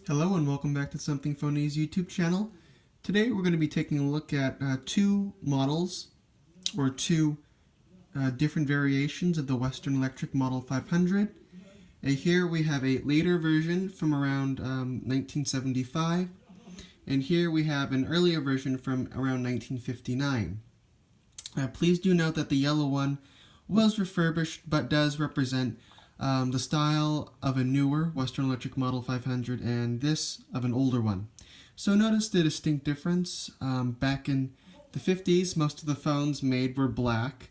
Hello and welcome back to Something Phony's YouTube channel. Today we're going to be taking a look at two models, or two different variations of the Western Electric Model 500. Here we have a later version from around 1975, and here we have an earlier version from around 1959. Please do note that the yellow one was refurbished but does represent the style of a newer Western Electric Model 500 and this of an older one. So notice the distinct difference. Back in the 50s, most of the phones made were black,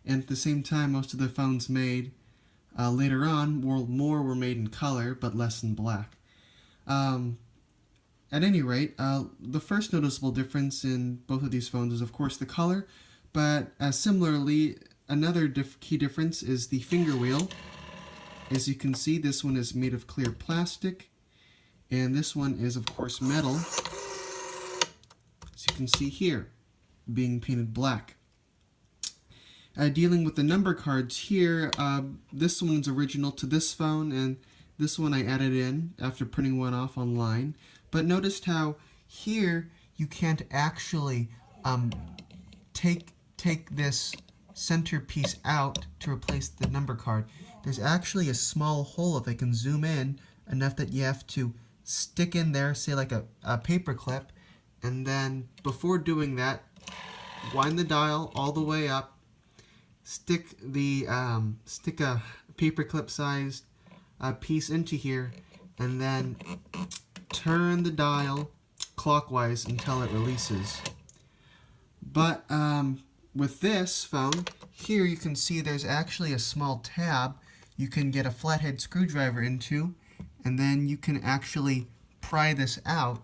and at the same time most of the phones made later on were made in color but less in black. At any rate, the first noticeable difference in both of these phones is of course the color, but similarly another key difference is the finger wheel. As you can see, this one is made of clear plastic, and this one is of course metal, as you can see here, being painted black. Dealing with the number cards here, this one's original to this phone, and this one I added in after printing one off online. But notice how here you can't actually take this centerpiece out to replace the number card. There's actually a small hole, if I can zoom in, enough that you have to stick in there, say like a paper clip, and then before doing that, wind the dial all the way up, stick a paper clip sized piece into here, and then turn the dial clockwise until it releases. But with this phone, here you can see there's actually a small tab you can get a flathead screwdriver into, and then you can actually pry this out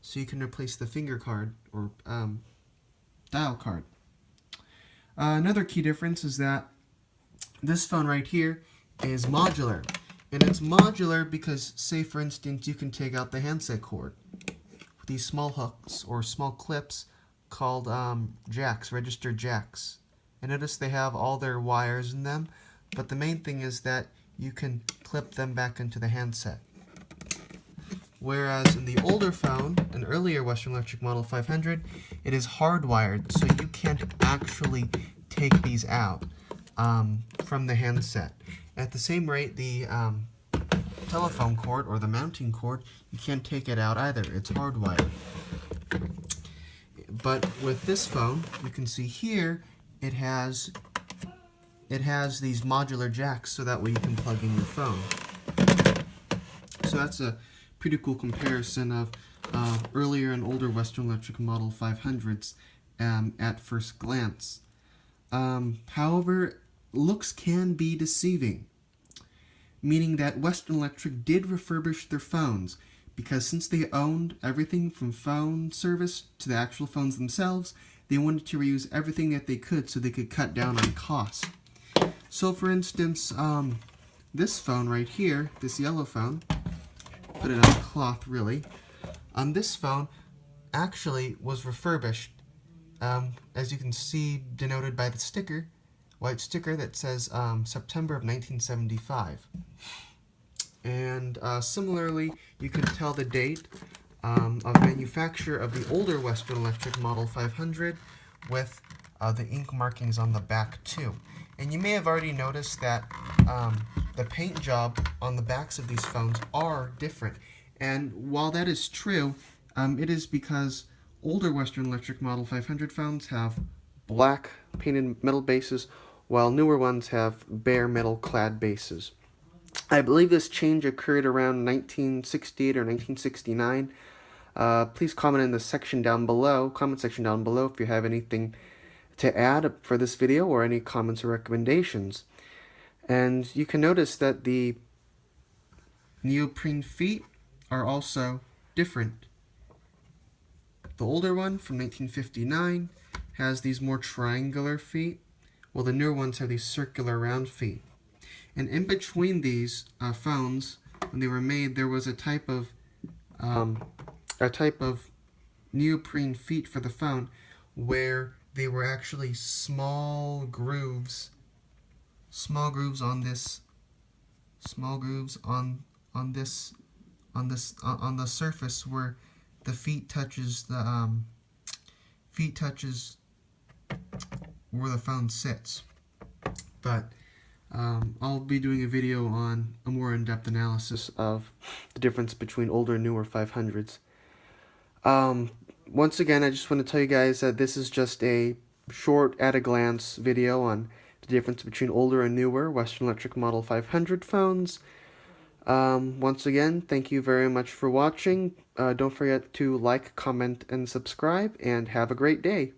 so you can replace the finger card or dial card. Another key difference is that this phone right here is modular. And it's modular because, say for instance, you can take out the handset cord with these small hooks or small clips called jacks, registered jacks. And notice they have all their wires in them, but the main thing is that you can clip them back into the handset. Whereas in the older phone, an earlier Western Electric Model 500, it is hardwired, so you can't actually take these out from the handset. At the same rate, the telephone cord or the mounting cord, you can't take it out either. It's hardwired. But with this phone, you can see here, it has these modular jacks, so that way you can plug in your phone. So that's a pretty cool comparison of earlier and older Western Electric Model 500s at first glance. However, looks can be deceiving, meaning that Western Electric did refurbish their phones, because since they owned everything from phone service to the actual phones themselves, they wanted to reuse everything that they could so they could cut down on costs. So for instance, this phone right here, this yellow phone, put it on cloth really, this phone actually was refurbished, as you can see denoted by the sticker, white sticker that says September of 1975. And similarly, you can tell the date of manufacture of the older Western Electric Model 500 with the ink markings on the back too. And you may have already noticed that the paint job on the backs of these phones are different. And while that is true, it is because older Western Electric Model 500 phones have black painted metal bases, while newer ones have bare metal clad bases. I believe this change occurred around 1968 or 1969. Please comment in the section down below, comment section down below, if you have anything to add for this video or any comments or recommendations. And you can notice that the neoprene feet are also different. The older one from 1959 has these more triangular feet, while the newer ones have these circular round feet. And in between these phones, when they were made, there was a type of neoprene feet for the phone where they were actually small grooves on this on this on the surface where the feet touches the where the phone sits. But I'll be doing a video on a more in-depth analysis of the difference between older and newer 500s. Once again, I just want to tell you guys that this is just a short at-a-glance video on the difference between older and newer Western Electric Model 500 phones. Once again, thank you very much for watching. Don't forget to like, comment, and subscribe, and have a great day.